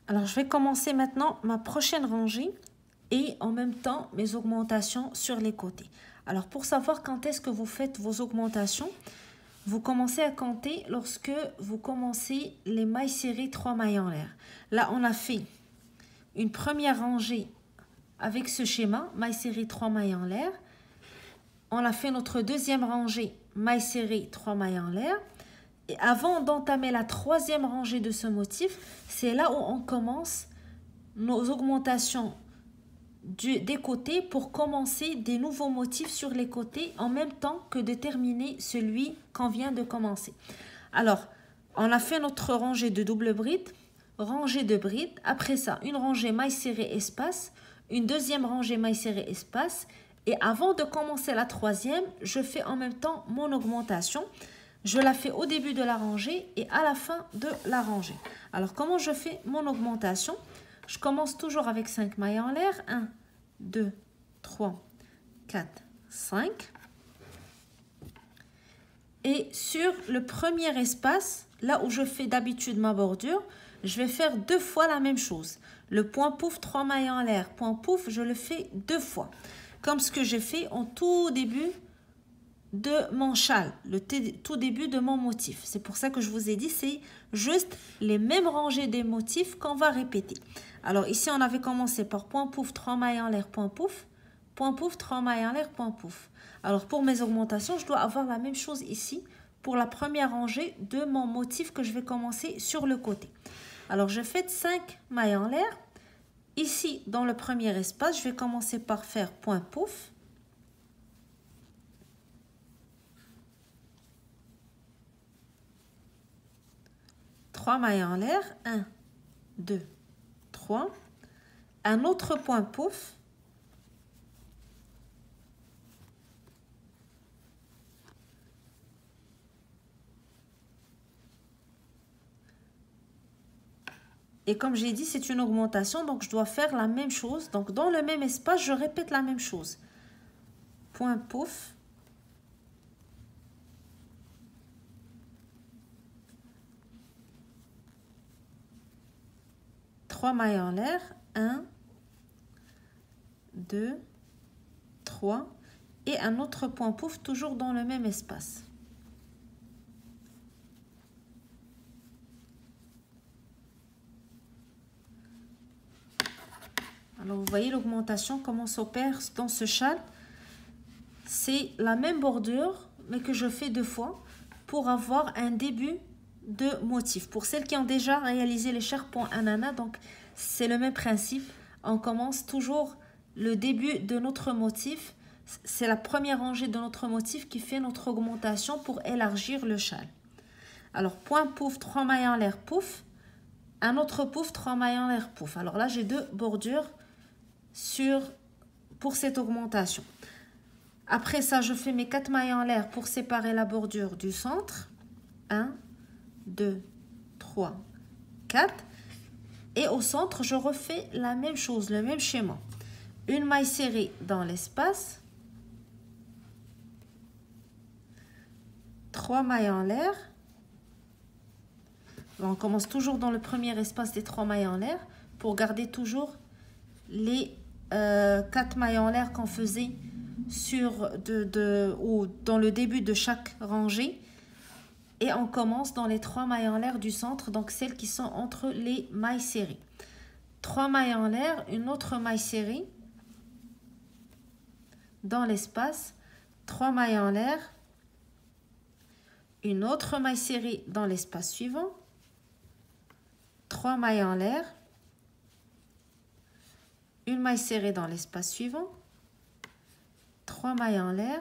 Alors, je vais commencer maintenant ma prochaine rangée et en même temps mes augmentations sur les côtés. Alors, pour savoir quand est-ce que vous faites vos augmentations, vous commencez à compter lorsque vous commencez les mailles serrées 3 mailles en l'air. Là, on a fait une première rangée avec ce schéma, mailles serrées 3 mailles en l'air. On a fait notre deuxième rangée, mailles serrées 3 mailles en l'air. Et avant d'entamer la troisième rangée de ce motif, c'est là où on commence nos augmentations des côtés pour commencer des nouveaux motifs sur les côtés en même temps que de terminer celui qu'on vient de commencer. Alors, on a fait notre rangée de double bride, rangée de bride. Après ça, une rangée maille serrée espace, une deuxième rangée maille serrée espace. Et avant de commencer la troisième, je fais en même temps mon augmentation. Je la fais au début de la rangée et à la fin de la rangée. Alors, comment je fais mon augmentation? Je commence toujours avec 5 mailles en l'air. 1, 2, 3, 4, 5. Et sur le premier espace, là où je fais d'habitude ma bordure, je vais faire 2 fois la même chose. Le point pouf, 3 mailles en l'air. Point pouf, je le fais 2 fois. Comme ce que j'ai fait en tout début de mon châle, le tout début de mon motif. C'est pour ça que je vous ai dit, c'est juste les mêmes rangées des motifs qu'on va répéter. Alors ici, on avait commencé par point pouf, 3 mailles en l'air, point pouf, 3 mailles en l'air, point pouf. Alors pour mes augmentations, je dois avoir la même chose ici pour la première rangée de mon motif que je vais commencer sur le côté. Alors je fais 5 mailles en l'air. Ici, dans le premier espace, je vais commencer par faire point pouf. Mailles en l'air, 1, 2, 3. Un autre point pouf. Et comme j'ai dit, c'est une augmentation, donc je dois faire la même chose. Donc dans le même espace, je répète la même chose. Point pouf. Trois mailles en l'air, 1, 2, 3 et un autre point pouf toujours dans le même espace. Alors vous voyez l'augmentation, comment s'opère dans ce châle. C'est la même bordure, mais que je fais 2 fois pour avoir un début de motif. Pour celles qui ont déjà réalisé les charpents ananas, donc c'est le même principe. On commence toujours le début de notre motif. C'est la première rangée de notre motif qui fait notre augmentation pour élargir le châle. Alors, point pouf, 3 mailles en l'air, pouf. Un autre pouf, 3 mailles en l'air, pouf. Alors là, j'ai 2 bordures pour cette augmentation. Après ça, je fais mes 4 mailles en l'air pour séparer la bordure du centre. 1, 2, 3, 4. Et au centre, je refais la même chose, le même schéma. Une maille serrée dans l'espace. 3 mailles en l'air. On commence toujours dans le premier espace des 3 mailles en l'air pour garder toujours les 4 mailles en l'air qu'on faisait ou dans le début de chaque rangée. Et on commence dans les 3 mailles en l'air du centre, donc celles qui sont entre les mailles serrées. 3 mailles en l'air, une autre maille serrée dans l'espace, 3 mailles en l'air, une autre maille serrée dans l'espace suivant, 3 mailles en l'air, une maille serrée dans l'espace suivant, 3 mailles en l'air,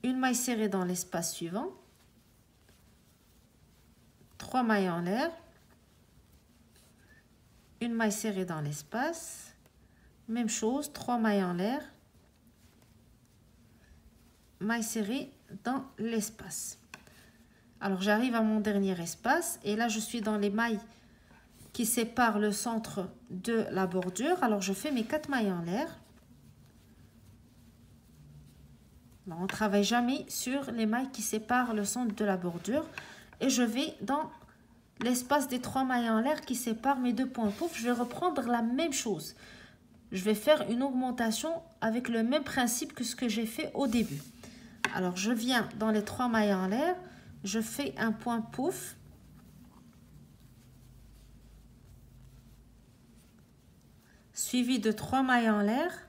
une maille serrée dans l'espace suivant, 3 mailles en l'air, une maille serrée dans l'espace, même chose, 3 mailles en l'air, maille serrée dans l'espace. Alors j'arrive à mon dernier espace et là je suis dans les mailles qui séparent le centre de la bordure. Alors je fais mes 4 mailles en l'air. On ne travaille jamais sur les mailles qui séparent le centre de la bordure. Et je vais dans l'espace des 3 mailles en l'air qui séparent mes 2 points pouf. Je vais reprendre la même chose. Je vais faire une augmentation avec le même principe que ce que j'ai fait au début. Alors, je viens dans les 3 mailles en l'air, je fais un point pouf. Suivi de 3 mailles en l'air.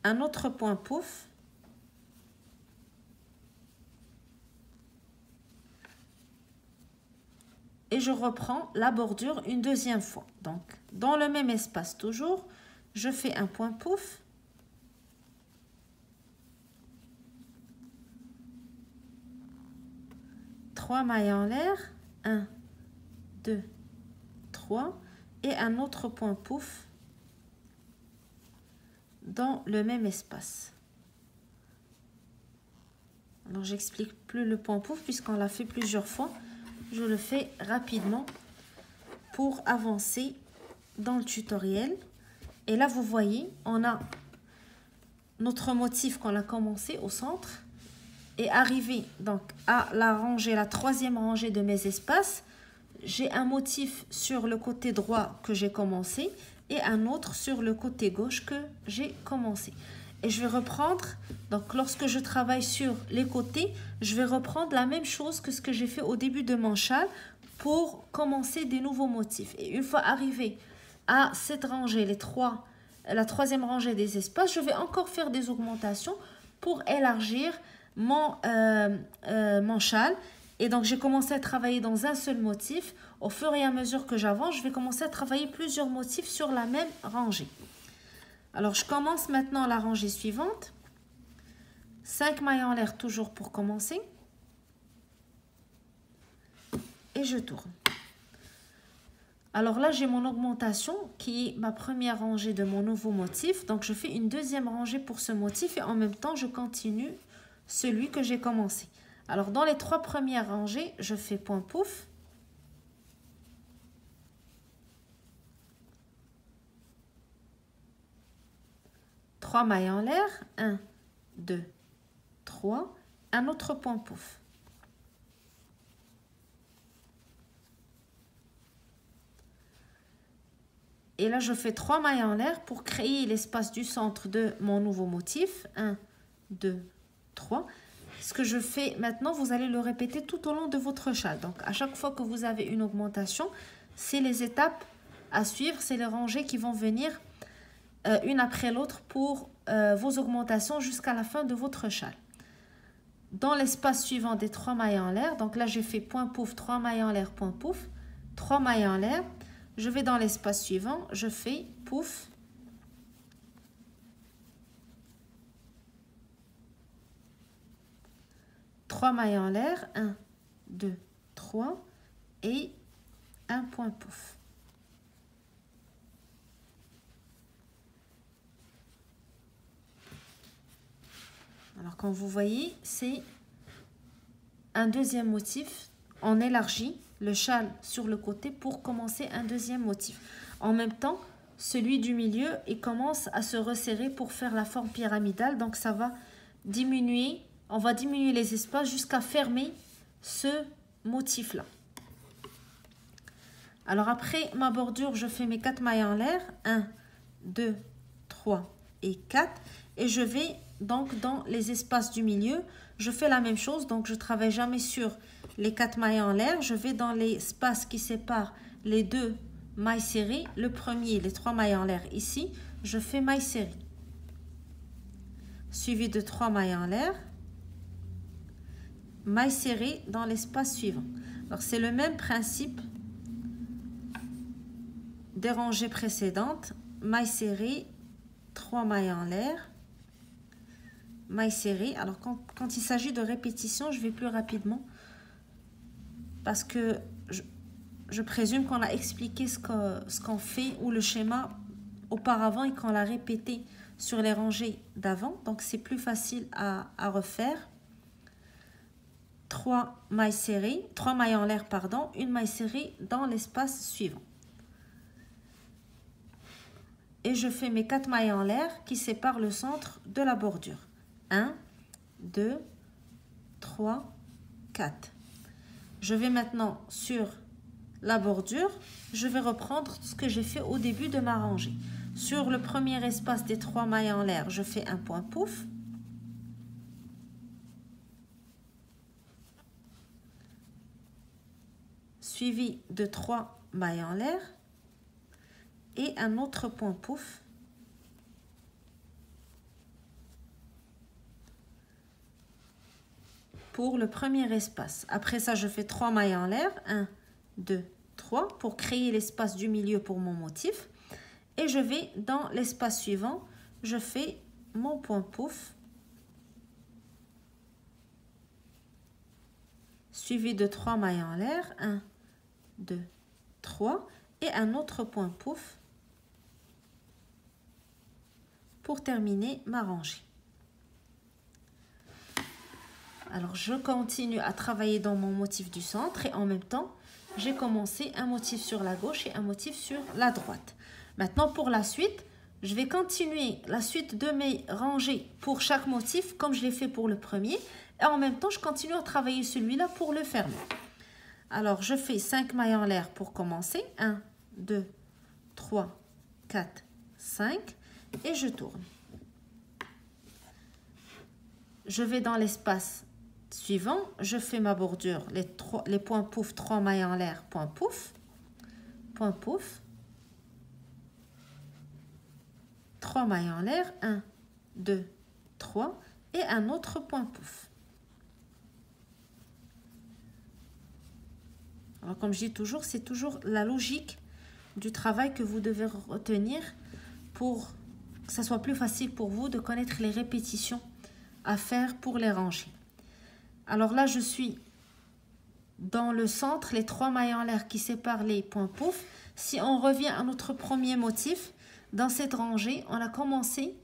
Un autre point pouf. Et je reprends la bordure une deuxième fois. Donc, dans le même espace toujours, je fais un point pouf. Trois mailles en l'air. 1, 2, 3. Et un autre point pouf dans le même espace. Alors, j'explique plus le point pouf puisqu'on l'a fait plusieurs fois. Je le fais rapidement pour avancer dans le tutoriel. Et là, vous voyez, on a notre motif qu'on a commencé au centre et arrivé donc à la rangée, la troisième rangée de mes espaces. J'ai un motif sur le côté droit que j'ai commencé et un autre sur le côté gauche que j'ai commencé. Et je vais reprendre, donc lorsque je travaille sur les côtés, je vais reprendre la même chose que ce que j'ai fait au début de mon châle pour commencer des nouveaux motifs. Et une fois arrivé à cette rangée, la troisième rangée des espaces, je vais encore faire des augmentations pour élargir mon châle. Et donc, j'ai commencé à travailler dans un seul motif. Au fur et à mesure que j'avance, je vais commencer à travailler plusieurs motifs sur la même rangée. Alors, je commence maintenant la rangée suivante. 5 mailles en l'air toujours pour commencer. Et je tourne. Alors là, j'ai mon augmentation qui est ma première rangée de mon nouveau motif. Donc, je fais une deuxième rangée pour ce motif et en même temps, je continue celui que j'ai commencé. Alors, dans les 3 premières rangées, je fais point pouf. Trois mailles en l'air. 1, 2, 3. Un autre point pouf. Et là, je fais 3 mailles en l'air pour créer l'espace du centre de mon nouveau motif. 1, 2, 3. Ce que je fais maintenant, vous allez le répéter tout au long de votre châle. Donc, à chaque fois que vous avez une augmentation, c'est les étapes à suivre, c'est les rangées qui vont venir une après l'autre pour vos augmentations jusqu'à la fin de votre châle. Dans l'espace suivant des 3 mailles en l'air, donc là, j'ai fait point pouf, 3 mailles en l'air, point pouf, 3 mailles en l'air. Je vais dans l'espace suivant, je fais pouf. Trois mailles en l'air, 1, 2, 3 et un point pouf. Alors, comme vous voyez, c'est un deuxième motif. On élargit le châle sur le côté pour commencer un deuxième motif. En même temps, celui du milieu, il commence à se resserrer pour faire la forme pyramidale. Donc, ça va diminuer, on va diminuer les espaces jusqu'à fermer ce motif-là. Alors, après ma bordure, je fais mes 4 mailles en l'air. 1, 2, 3 et 4. Et je vais donc dans les espaces du milieu, je fais la même chose. Donc, je ne travaille jamais sur les 4 mailles en l'air. Je vais dans l'espace qui sépare les 2 mailles serrées. Le premier, les 3 mailles en l'air ici, je fais maille serrée. Suivi de 3 mailles en l'air. Maille serrée dans l'espace suivant. Alors, c'est le même principe des rangées précédentes. Maille serrée, 3 mailles en l'air. Maille serrée. Alors, quand il s'agit de répétition, je vais plus rapidement parce que je présume qu'on a expliqué ce qu'on fait ou le schéma auparavant et qu'on l'a répété sur les rangées d'avant. Donc, c'est plus facile à refaire. 3 mailles serrées, 3 mailles en l'air, pardon, une maille serrée dans l'espace suivant. Et je fais mes 4 mailles en l'air qui séparent le centre de la bordure. 1, 2, 3, 4. Je vais maintenant sur la bordure, je vais reprendre ce que j'ai fait au début de ma rangée. Sur le premier espace des 3 mailles en l'air, je fais un point pouf. Suivi de 3 mailles en l'air et un autre point pouf. Pour le premier espace. Après ça, je fais 3 mailles en l'air. 1, 2, 3 pour créer l'espace du milieu pour mon motif. Et je vais dans l'espace suivant, je fais mon point pouf. Suivi de 3 mailles en l'air. 1, 2, 3. Et un autre point pouf pour terminer ma rangée. Alors, je continue à travailler dans mon motif du centre et en même temps, j'ai commencé un motif sur la gauche et un motif sur la droite. Maintenant, pour la suite, je vais continuer la suite de mes rangées pour chaque motif comme je l'ai fait pour le premier. Et en même temps, je continue à travailler celui-là pour le fermer. Alors, je fais 5 mailles en l'air pour commencer. 1, 2, 3, 4, 5 et je tourne. Je vais dans l'espace suivant, je fais ma bordure, les points pouf, 3 mailles en l'air, point pouf, 3 mailles en l'air, 1, 2, 3 et un autre point pouf. Alors comme je dis toujours, c'est toujours la logique du travail que vous devez retenir pour que ça soit plus facile pour vous de connaître les répétitions à faire pour les ranger. Alors là, je suis dans le centre, les 3 mailles en l'air qui séparent les points pouf. Si on revient à notre premier motif, dans cette rangée, on a commencé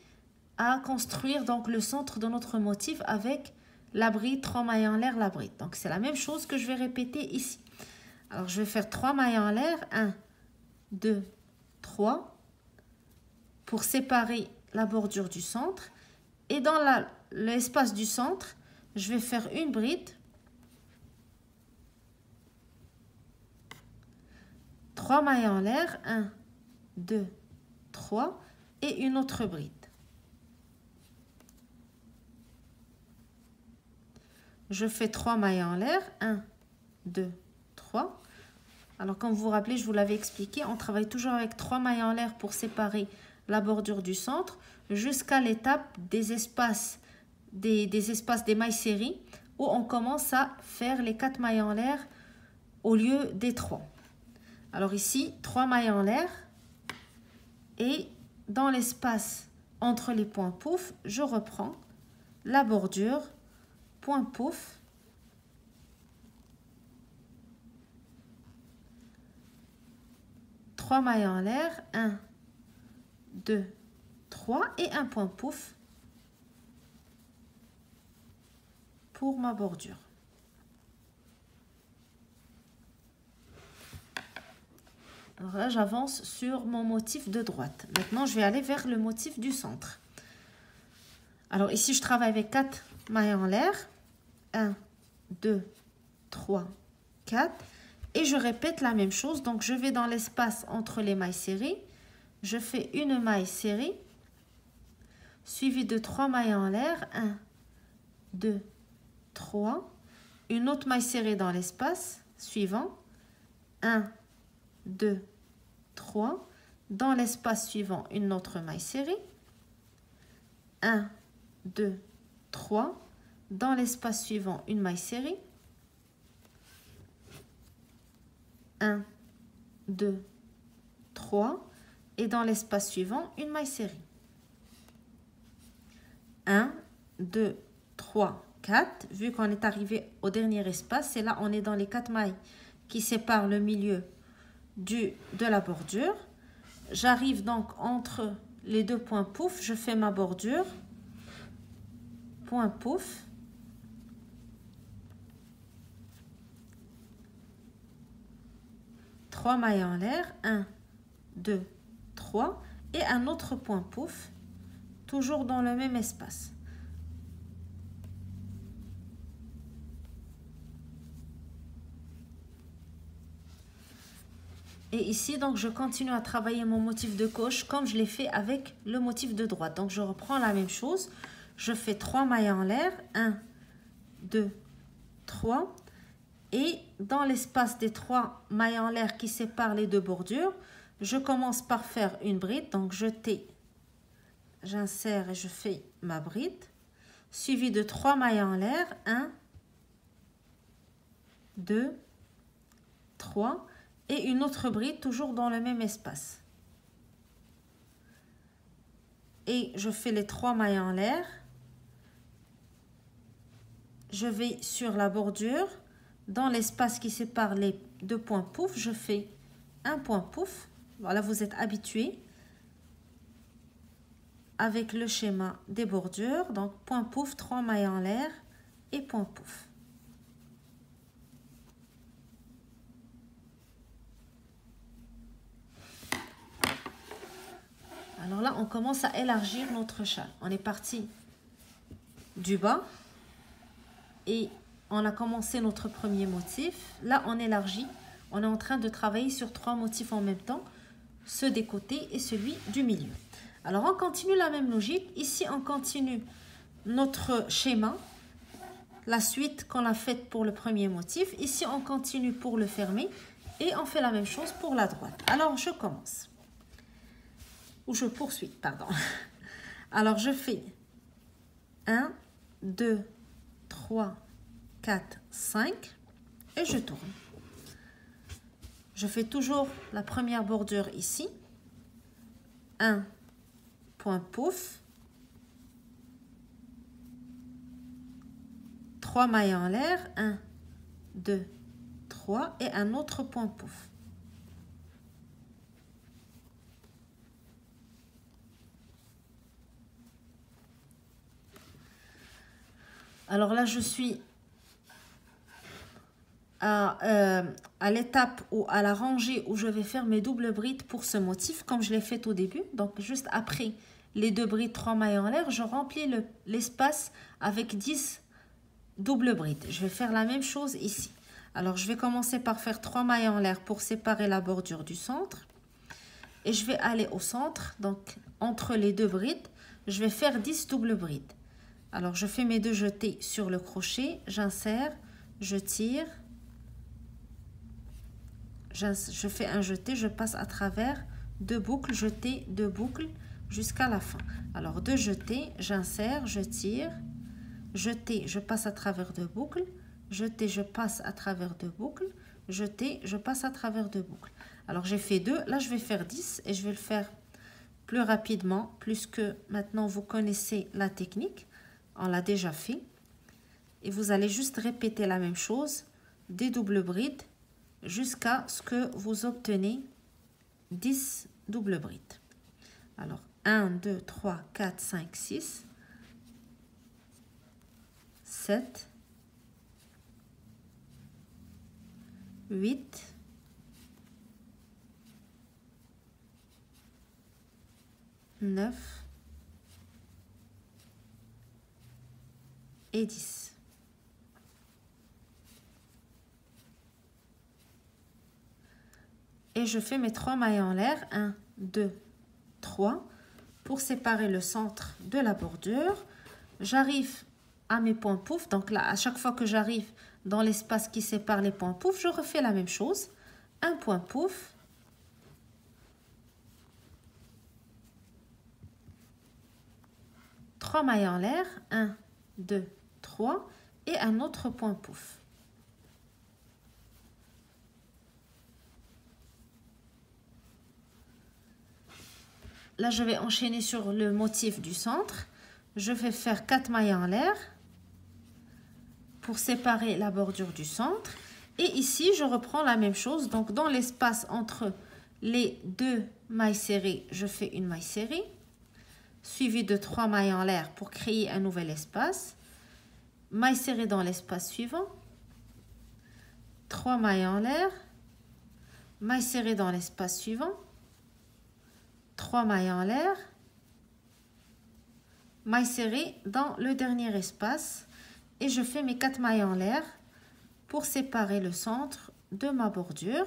à construire donc le centre de notre motif avec la bride, 3 mailles en l'air, la bride. Donc c'est la même chose que je vais répéter ici. Alors je vais faire 3 mailles en l'air, 1, 2, 3, pour séparer la bordure du centre. Et dans l'espace du centre, je vais faire une bride, 3 mailles en l'air, 1, 2, 3 et une autre bride. Je fais 3 mailles en l'air, 1, 2, 3. Alors comme vous vous rappelez, je vous l'avais expliqué, on travaille toujours avec 3 mailles en l'air pour séparer la bordure du centre jusqu'à l'étape des espaces des mailles séries où on commence à faire les 4 mailles en l'air au lieu des 3. Alors ici, 3 mailles en l'air et dans l'espace entre les points pouf, je reprends la bordure, point pouf, trois mailles en l'air, 1, 2, 3 et un point pouf pour ma bordure. Alors là, j'avance sur mon motif de droite. Maintenant, je vais aller vers le motif du centre. Alors ici, je travaille avec 4 mailles en l'air. 1, 2, 3, 4. Et je répète la même chose. Donc, je vais dans l'espace entre les mailles serrées. Je fais une maille serrée, suivie de 3 mailles en l'air. 1, 2, 3. Une autre maille serrée dans l'espace suivant. 1, 2, 3. Dans l'espace suivant, une autre maille serrée. 1, 2, 3. Dans l'espace suivant, une maille serrée. 1, 2, 3. Et dans l'espace suivant, une maille serrée. 1, 2, 3, 4. Vu qu'on est arrivé au dernier espace, et là, on est dans les 4 mailles qui séparent le milieu de la bordure. J'arrive donc entre les deux points pouf, je fais ma bordure, point pouf, trois mailles en l'air, 1, 2, 3 et un autre point pouf, toujours dans le même espace. Et ici, donc, je continue à travailler mon motif de gauche comme je l'ai fait avec le motif de droite. Donc, je reprends la même chose. Je fais 3 mailles en l'air. 1, 2, 3. Et dans l'espace des 3 mailles en l'air qui séparent les deux bordures, je commence par faire une bride. Donc, j'insère et je fais ma bride. Suivi de 3 mailles en l'air. 1, 2, 3. Et une autre bride toujours dans le même espace. Et je fais les 3 mailles en l'air. Je vais sur la bordure. Dans l'espace qui sépare les deux points pouf, je fais un point pouf. Voilà, vous êtes habitués avec le schéma des bordures. Donc, point pouf, 3 mailles en l'air et point pouf. Alors là, on commence à élargir notre châle. On est parti du bas et on a commencé notre premier motif. Là, on élargit. On est en train de travailler sur 3 motifs en même temps, ceux des côtés et celui du milieu. Alors, on continue la même logique. Ici, on continue notre schéma, la suite qu'on a faite pour le premier motif. Ici, on continue pour le fermer et on fait la même chose pour la droite. Alors, je commence. Ou je poursuis, pardon. Alors, je fais 1, 2, 3, 4, 5 et je tourne. Je fais toujours la première bordure ici. 1, point pouf. 3 mailles en l'air. 1, 2, 3 et un autre point pouf. Alors là, je suis à l'étape ou à la rangée où je vais faire mes doubles brides pour ce motif, comme je l'ai fait au début. Donc, juste après les 2 brides, 3 mailles en l'air, je remplis l'espace avec 10 doubles brides. Je vais faire la même chose ici. Alors, je vais commencer par faire 3 mailles en l'air pour séparer la bordure du centre. Et je vais aller au centre, donc entre les 2 brides, je vais faire 10 doubles brides. Alors, je fais mes 2 jetés sur le crochet, j'insère, je tire, je fais un jeté, je passe à travers 2 boucles, jeté, 2 boucles jusqu'à la fin. Alors, 2 jetés, j'insère, je tire, jeté, je passe à travers 2 boucles, jeté, je passe à travers 2 boucles, jeté, je passe à travers 2 boucles. Alors, j'ai fait 2, là, je vais faire 10 et je vais le faire plus rapidement, puisque maintenant, vous connaissez la technique. On l'a déjà fait. Et vous allez juste répéter la même chose, des doubles brides, jusqu'à ce que vous obtenez 10 doubles brides. Alors, 1, 2, 3, 4, 5, 6, 7, 8, 9, et 10. Et je fais mes 3 mailles en l'air, 1, 2, 3, pour séparer le centre de la bordure. J'arrive à mes points pouf, donc là, à chaque fois que j'arrive dans l'espace qui sépare les points pouf, je refais la même chose. Un point pouf, trois mailles en l'air, 1, 2, 3 et un autre point pouf. Là, je vais enchaîner sur le motif du centre. Je vais faire 4 mailles en l'air pour séparer la bordure du centre. Et ici, je reprends la même chose. Donc, dans l'espace entre les 2 mailles serrées, je fais une maille serrée, suivie de 3 mailles en l'air pour créer un nouvel espace. Maille serrée dans l'espace suivant. 3 mailles en l'air. Maille serrée dans l'espace suivant. 3 mailles en l'air, maille serrée dans le dernier espace et je fais mes 4 mailles en l'air pour séparer le centre de ma bordure.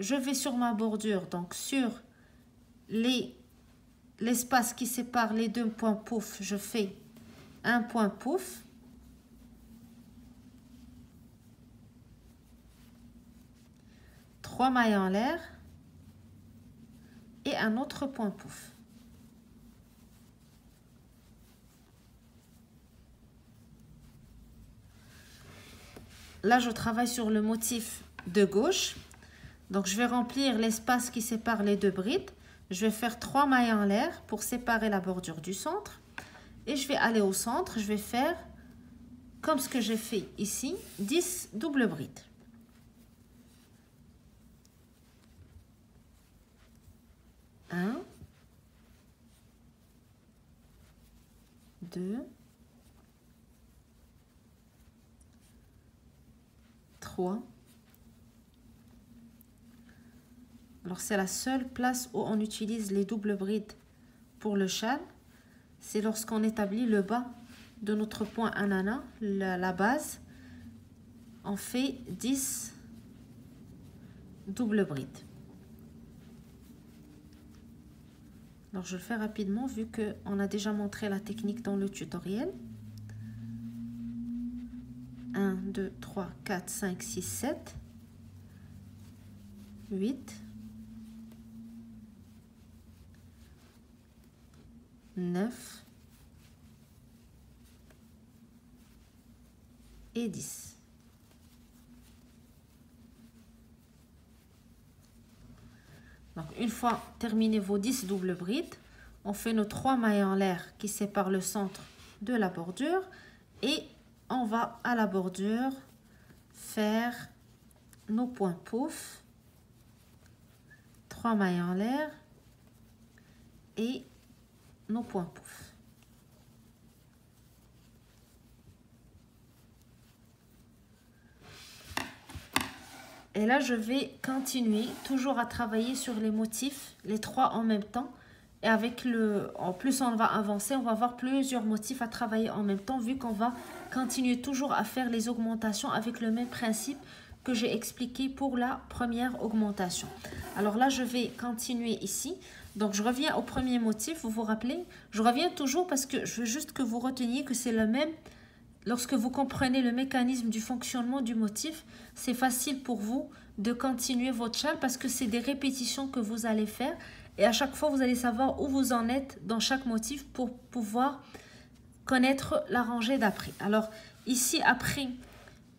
je vais sur ma bordure, donc sur l'espace qui sépare les deux points pouf, je fais un point pouf. Trois mailles en l'air et un autre point pouf. Là, je travaille sur le motif de gauche. Donc, je vais remplir l'espace qui sépare les deux brides. Je vais faire 3 mailles en l'air pour séparer la bordure du centre. Et je vais aller au centre. Je vais faire, comme ce que j'ai fait ici, 10 doubles brides. 1, 2, 3. Alors, c'est la seule place où on utilise les doubles brides pour le châle. C'est lorsqu'on établit le bas de notre point ananas, la base. On fait 10 doubles brides. Alors, je le fais rapidement vu qu'on a déjà montré la technique dans le tutoriel. 1, 2, 3, 4, 5, 6, 7, 8, 9 et 10. Donc, une fois terminé vos 10 doubles brides, on fait nos 3 mailles en l'air qui séparent le centre de la bordure et on va à la bordure faire nos points pouf, 3 mailles en l'air et nos points pouf. Et là, je vais continuer toujours à travailler sur les motifs, les 3 en même temps. Et avec en plus on va avancer, on va avoir plusieurs motifs à travailler en même temps, vu qu'on va continuer toujours à faire les augmentations avec le même principe que j'ai expliqué pour la première augmentation. Alors là, je vais continuer ici. Donc, je reviens au premier motif, vous vous rappelez? Je reviens toujours parce que je veux juste que vous reteniez que c'est le même. Lorsque vous comprenez le mécanisme du fonctionnement du motif, c'est facile pour vous de continuer votre châle parce que c'est des répétitions que vous allez faire. Et à chaque fois, vous allez savoir où vous en êtes dans chaque motif pour pouvoir connaître la rangée d'après. Alors, ici, après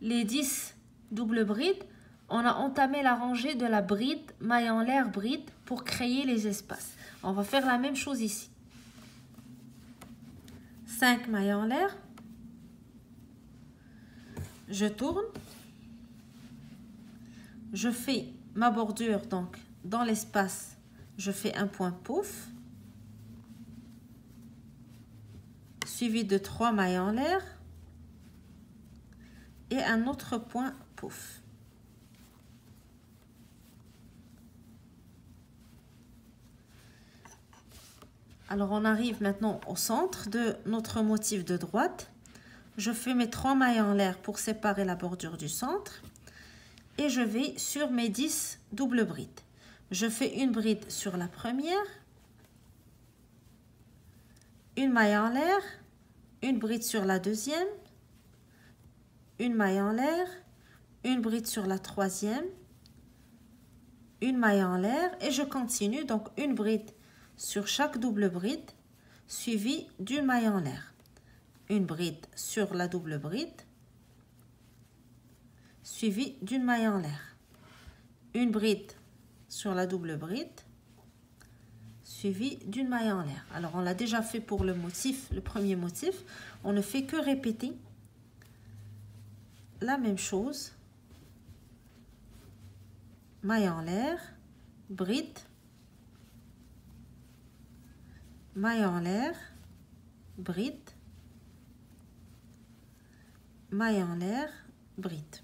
les 10 doubles brides, on a entamé la rangée de la bride, maille en l'air, bride, pour créer les espaces. On va faire la même chose ici. 5 mailles en l'air. Je tourne. Je fais ma bordure, donc, dans l'espace. Je fais un point pouf, suivi de 3 mailles en l'air et un autre point pouf. Alors, on arrive maintenant au centre de notre motif de droite. Je fais mes 3 mailles en l'air pour séparer la bordure du centre et je vais sur mes 10 doubles brides. Je fais une bride sur la première, une maille en l'air, une bride sur la deuxième, une maille en l'air, une bride sur la troisième, une maille en l'air et je continue. Donc, une bride sur chaque double bride suivie d'une maille en l'air. Une bride sur la double bride suivie d'une maille en l'air. Une bride sur la double bride suivi d'une maille en l'air. Alors, on l'a déjà fait pour le motif, le premier motif. On ne fait que répéter la même chose. Maille en l'air, bride, maille en l'air, bride, maille en l'air, bride.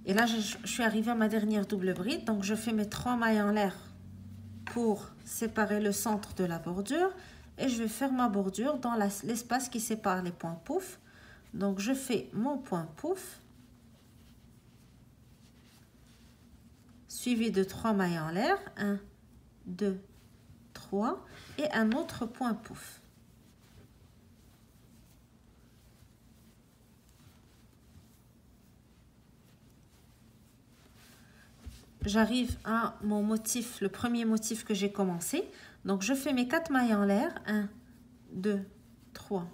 Et là, je suis arrivée à ma dernière double bride. Donc, je fais mes 3 mailles en l'air pour séparer le centre de la bordure. Et je vais faire ma bordure dans l'espace qui sépare les points pouf. Donc, je fais mon point pouf. suivi de 3 mailles en l'air, 1, 2, 3, et un autre point pouf. J'arrive à mon motif, le premier motif que j'ai commencé. Donc, je fais mes 4 mailles en l'air. 1, 2, 3,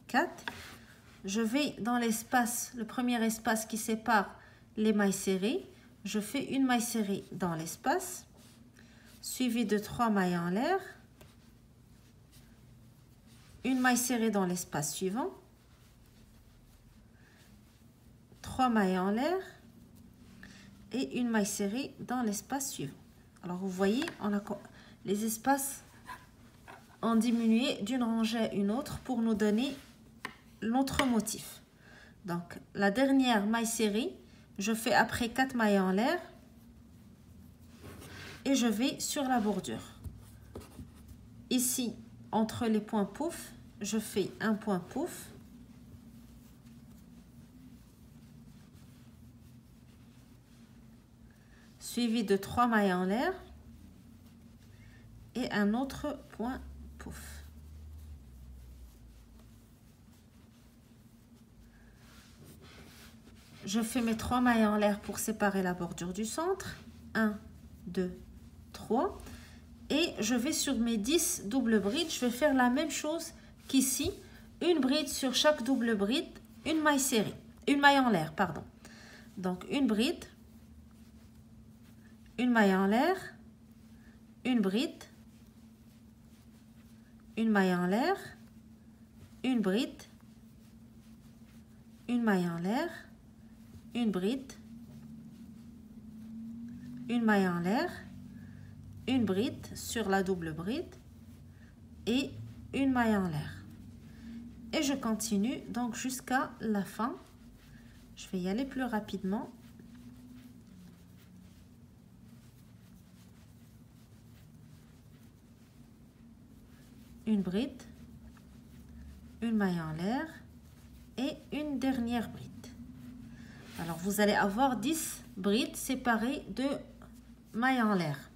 4. Je vais dans l'espace, le premier espace qui sépare les mailles serrées. Je fais une maille serrée dans l'espace, suivi de 3 mailles en l'air. Une maille serrée dans l'espace suivant. 3 mailles en l'air. Et une maille serrée dans l'espace suivant. Alors, vous voyez, les espaces ont diminué d'une rangée à une autre pour nous donner notre motif. Donc, la dernière maille serrée, je fais après 4 mailles en l'air et je vais sur la bordure. Ici, entre les points pouf, je fais un point pouf. Suivi de 3 mailles en l'air et un autre point pouf. Je fais mes 3 mailles en l'air pour séparer la bordure du centre. 1, 2, 3. Et je vais sur mes 10 doubles brides. Je vais faire la même chose qu'ici. Une bride sur chaque double bride, une maille serrée. Une maille en l'air, pardon. Donc, une bride. Une maille en l'air, une bride, une maille en l'air, une bride, une maille en l'air, une bride, une maille en l'air, une bride sur la double bride et une maille en l'air. Et je continue donc jusqu'à la fin. Je vais y aller plus rapidement. Une bride, une maille en l'air et une dernière bride. Alors, vous allez avoir 10 brides séparées de mailles en l'air.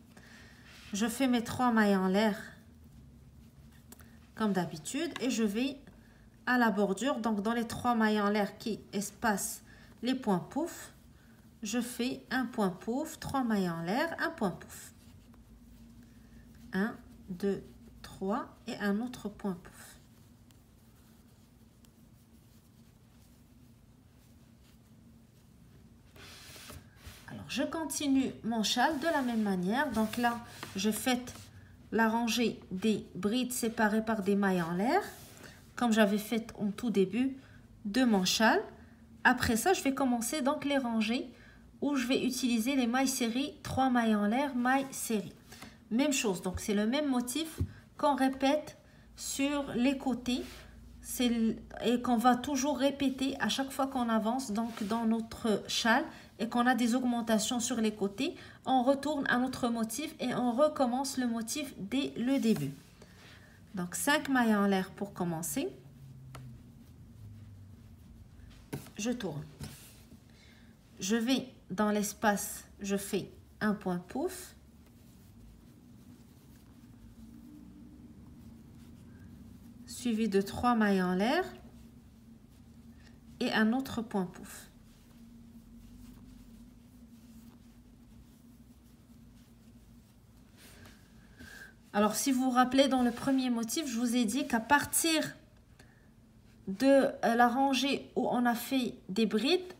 Je fais mes 3 mailles en l'air comme d'habitude et je vais à la bordure. Donc, dans les 3 mailles en l'air qui espacent les points pouf, je fais un point pouf, 3 mailles en l'air, un point pouf. 1, 2, 3 et un autre point pouf. Alors, je continue mon châle de la même manière. Donc là, je fais la rangée des brides séparées par des mailles en l'air, comme j'avais fait en tout début de mon châle. Après ça, je vais commencer donc les rangées où je vais utiliser les mailles serrées, 3 mailles en l'air, mailles serrées. Même chose, donc c'est le même motif qu'on répète sur les côtés et qu'on va toujours répéter à chaque fois qu'on avance donc dans notre châle et qu'on a des augmentations sur les côtés. On retourne à notre motif et on recommence le motif dès le début. Donc 5 mailles en l'air pour commencer. Je tourne. Je vais dans l'espace, je fais un point pouf. Suivi de 3 mailles en l'air et un autre point pouf. Alors, si vous vous rappelez, dans le premier motif, je vous ai dit qu'à partir de la rangée où on a fait des brides,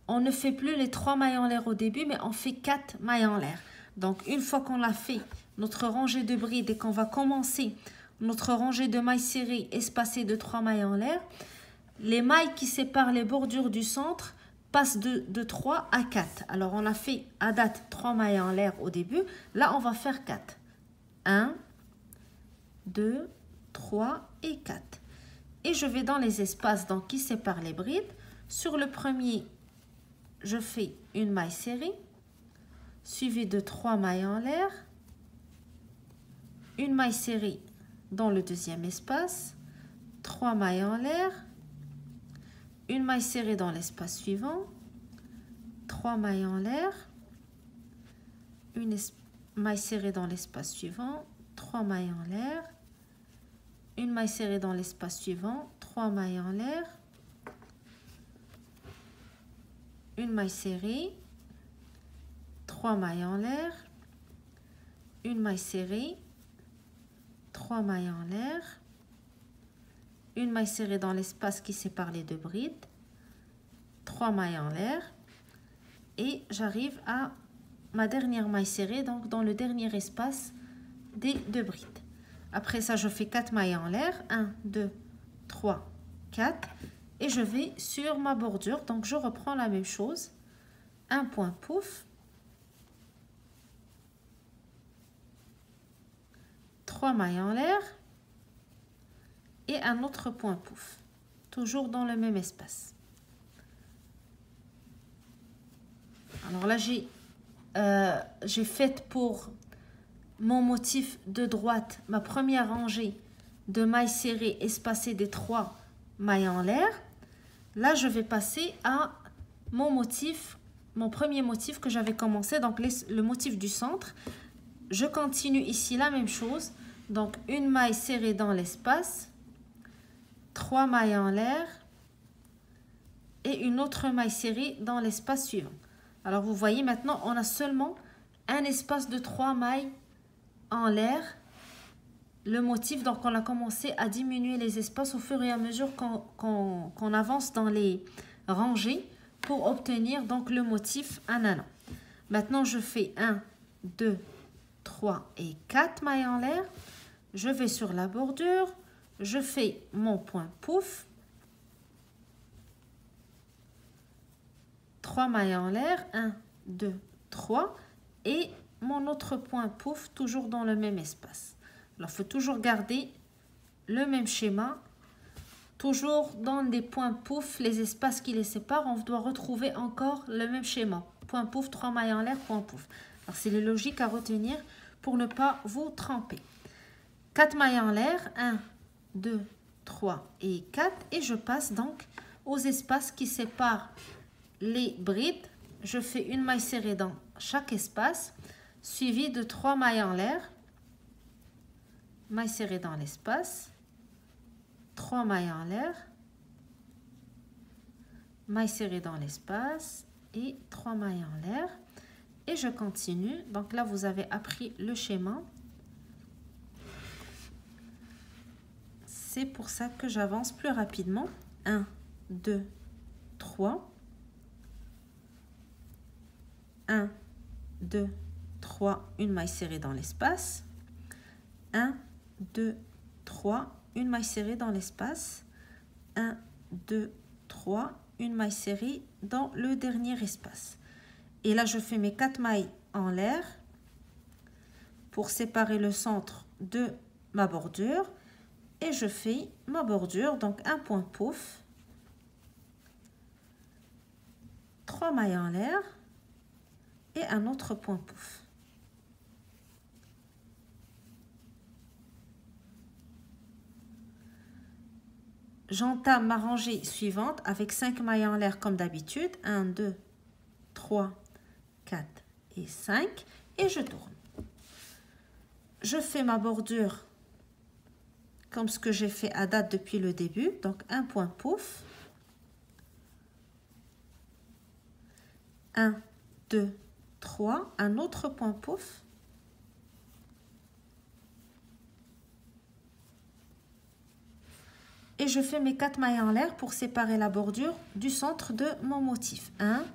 on ne fait plus les 3 mailles en l'air au début, mais on fait 4 mailles en l'air. Donc, une fois qu'on a fait notre rangée de brides et qu'on va commencer notre rangée de mailles serrées espacées de 3 mailles en l'air, les mailles qui séparent les bordures du centre passent de 3 à 4. Alors, on a fait à date 3 mailles en l'air au début. Là, on va faire 4. 1, 2, 3 et 4. Et je vais dans les espaces donc, qui séparent les brides. Sur le premier, je fais une maille serrée, suivie de 3 mailles en l'air, une maille serrée dans le deuxième espace, 3 mailles en l'air, une maille serrée dans l'espace suivant, 3 mailles en l'air, une maille serrée dans l'espace suivant, 3 mailles en l'air, une maille serrée dans l'espace suivant, 3 mailles en l'air, une maille serrée, 3 mailles en l'air, une maille serrée, 3 mailles en l'air, une maille serrée dans l'espace qui sépare les deux brides, 3 mailles en l'air, et j'arrive à ma dernière maille serrée, donc dans le dernier espace des deux brides. Après ça, je fais 4 mailles en l'air, 1, 2, 3, 4, et je vais sur ma bordure, donc je reprends la même chose, un point pouf, 3 mailles en l'air, et un autre point pouf, toujours dans le même espace. Alors là, j'ai fait pour mon motif de droite ma première rangée de mailles serrées espacées des 3 mailles en l'air. Là, je vais passer à mon motif, mon premier motif que j'avais commencé, donc le motif du centre. Je continue ici la même chose, donc une maille serrée dans l'espace, 3 mailles en l'air et une autre maille serrée dans l'espace suivant. Alors vous voyez maintenant, on a seulement un espace de 3 mailles en l'air, le motif. Donc on a commencé à diminuer les espaces au fur et à mesure qu'on avance dans les rangées pour obtenir donc le motif ananas. Maintenant je fais 1, 2, 3 et 4 mailles en l'air. Je vais sur la bordure, je fais mon point pouf, 3 mailles en l'air, 1, 2, 3 et mon autre point pouf, toujours dans le même espace. Alors il faut toujours garder le même schéma, toujours dans les points pouf, les espaces qui les séparent, on doit retrouver encore le même schéma. Point pouf, 3 mailles en l'air, point pouf. Alors c'est les logiques à retenir pour ne pas vous tremper. 4 mailles en l'air, 1, 2, 3 et 4. Et je passe donc aux espaces qui séparent les brides. Je fais une maille serrée dans chaque espace, suivi de 3 mailles en l'air, maille serrée dans l'espace, 3 mailles en l'air, maille serrée dans l'espace et 3 mailles en l'air. Et je continue. Donc là, vous avez appris le schéma. C'est pour ça que j'avance plus rapidement. 1, 2, 3. 1, 2, 3, une maille serrée dans l'espace. 1, 2, 3, une maille serrée dans l'espace. 1, 2, 3, une maille serrée dans le dernier espace. Et là, je fais mes 4 mailles en l'air pour séparer le centre de ma bordure. Et je fais ma bordure, donc un point pouf, 3 mailles en l'air et un autre point pouf. J'entame ma rangée suivante avec 5 mailles en l'air comme d'habitude. 1, 2, 3, 4 et 5. Et je tourne. Je fais ma bordure comme ce que j'ai fait à date depuis le début. Donc un point pouf. 1, 2, 3. Un autre point pouf. Et je fais mes 4 mailles en l'air pour séparer la bordure du centre de mon motif. 1,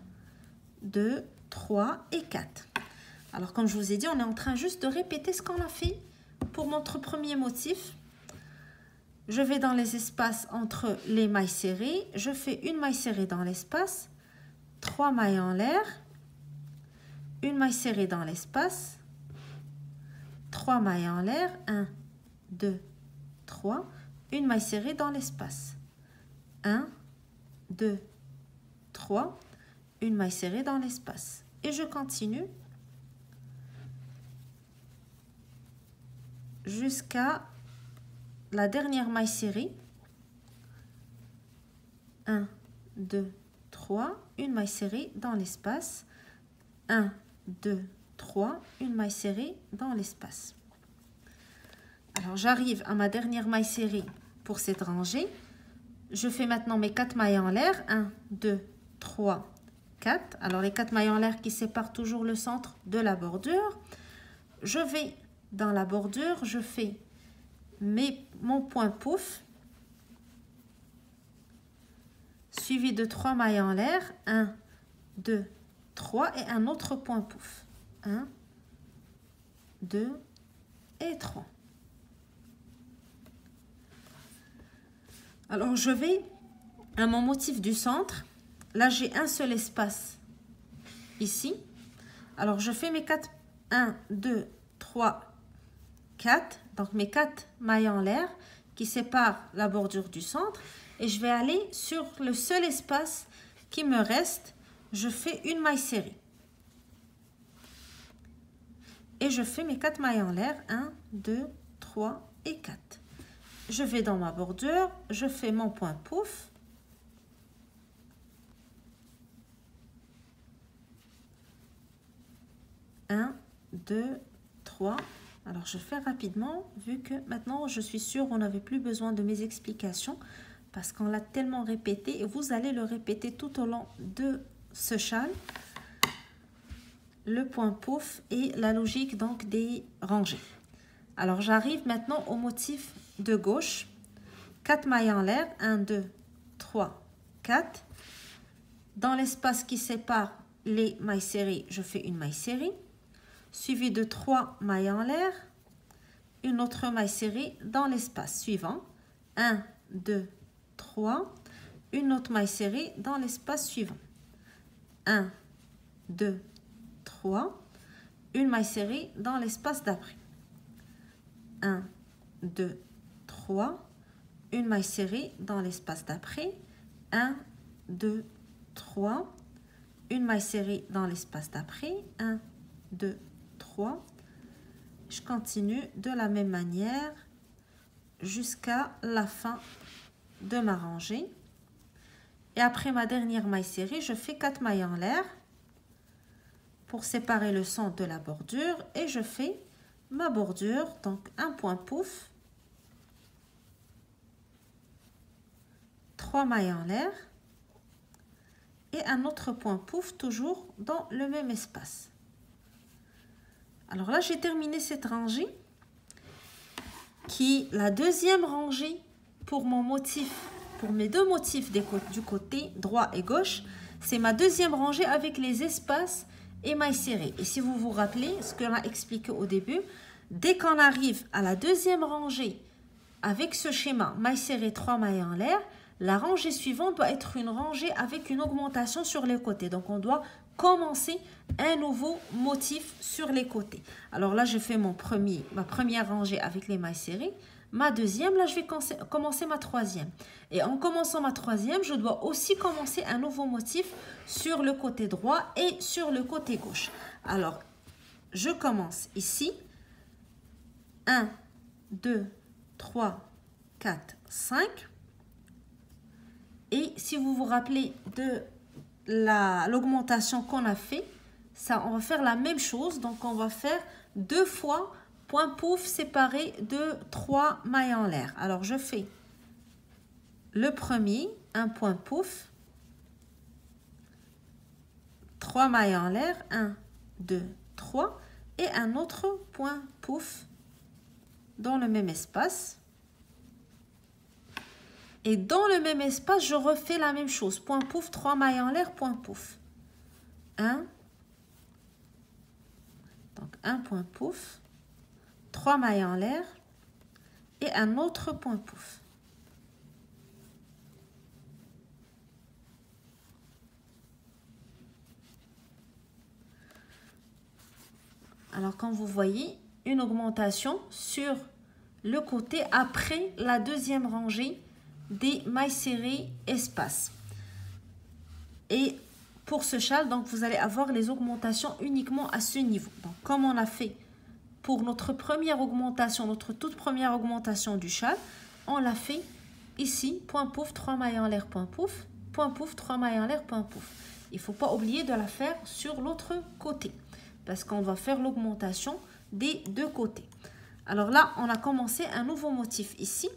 2, 3 et 4. Alors comme je vous ai dit, on est en train juste de répéter ce qu'on a fait pour notre premier motif. Je vais dans les espaces entre les mailles serrées. Je fais une maille serrée dans l'espace, 3 mailles en l'air, une maille serrée dans l'espace, 3 mailles en l'air, 1, 2, 3, une maille serrée dans l'espace, 1, 2, 3, une maille serrée dans l'espace. Et je continue jusqu'à la dernière maille serrée. 1, 2, 3, une maille serrée dans l'espace. 1, 2, 3, une maille serrée dans l'espace. Alors, j'arrive à ma dernière maille serrée pour cette rangée. Je fais maintenant mes 4 mailles en l'air. 1, 2, 3, 4. Alors, les 4 mailles en l'air qui séparent toujours le centre de la bordure. Je vais dans la bordure, je fais mon point pouf, suivi de 3 mailles en l'air. 1, 2, 3 et un autre point pouf. 1, 2 et 3. Alors, je vais à mon motif du centre. Là, j'ai un seul espace ici. Alors, je fais mes 4. 1, 2, 3, 4. Donc, mes 4 mailles en l'air qui séparent la bordure du centre. Et je vais aller sur le seul espace qui me reste. Je fais une maille serrée. Et je fais mes 4 mailles en l'air. 1, 2, 3 et 4. Je vais dans ma bordure, je fais mon point pouf. Un, 2, 3. Alors, je fais rapidement, vu que maintenant, je suis sûre qu'on n'avait plus besoin de mes explications, parce qu'on l'a tellement répété, et vous allez le répéter tout au long de ce châle. Le point pouf et la logique donc des rangées. Alors, j'arrive maintenant au motif de gauche. 4 mailles en l'air. 1, 2, 3, 4. Dans l'espace qui sépare les mailles serrées, je fais une maille serrée. Suivi de 3 mailles en l'air. Une autre maille serrée dans l'espace suivant. 1, 2, 3. Une autre maille serrée dans l'espace suivant. 1, 2, 3. Une maille serrée dans l'espace d'après. 1, 2, 3, une maille serrée dans l'espace d'après, 1, 2, 3, une maille serrée dans l'espace d'après, 1, 2, 3, je continue de la même manière jusqu'à la fin de ma rangée. Et après ma dernière maille serrée, je fais 4 mailles en l'air pour séparer le centre de la bordure et je fais ma bordure, donc un point pouf, 3 mailles en l'air et un autre point pouf toujours dans le même espace. Alors là, j'ai terminé cette rangée qui est la deuxième rangée pour mon motif, pour mes deux motifs du côté droit et gauche. C'est ma deuxième rangée avec les espaces et mailles serrées. Et si vous vous rappelez ce que m'a expliqué au début, dès qu'on arrive à la deuxième rangée avec ce schéma mailles serrées, 3 mailles en l'air, la rangée suivante doit être une rangée avec une augmentation sur les côtés. Donc on doit commencer un nouveau motif sur les côtés. Alors là, je fais ma première rangée avec les mailles serrées. Ma deuxième, là, je vais commencer ma troisième. Et en commençant ma troisième, je dois aussi commencer un nouveau motif sur le côté droit et sur le côté gauche. Alors, je commence ici. 1, 2, 3, 4, 5. Et si vous vous rappelez de l'augmentation qu'on a fait, ça, on va faire la même chose. Donc, on va faire 2 fois point pouf séparé de 3 mailles en l'air. Alors, je fais le premier, un point pouf, 3 mailles en l'air, 1, 2, 3, et un autre point pouf dans le même espace. Et dans le même espace, je refais la même chose. Point pouf, 3 mailles en l'air, point pouf. 1. Donc, un point pouf. 3 mailles en l'air. Et un autre point pouf. Alors, comme vous voyez, une augmentation sur le côté après la deuxième rangée des mailles serrées espace. Et pour ce châle, donc vous allez avoir les augmentations uniquement à ce niveau. Donc comme on a fait pour notre première augmentation, notre toute première augmentation du châle, on l'a fait ici, point pouf, 3 mailles en l'air, point pouf, 3 mailles en l'air, point pouf. Il ne faut pas oublier de la faire sur l'autre côté. parce qu'on va faire l'augmentation des deux côtés. Alors là, on a commencé un nouveau motif ici.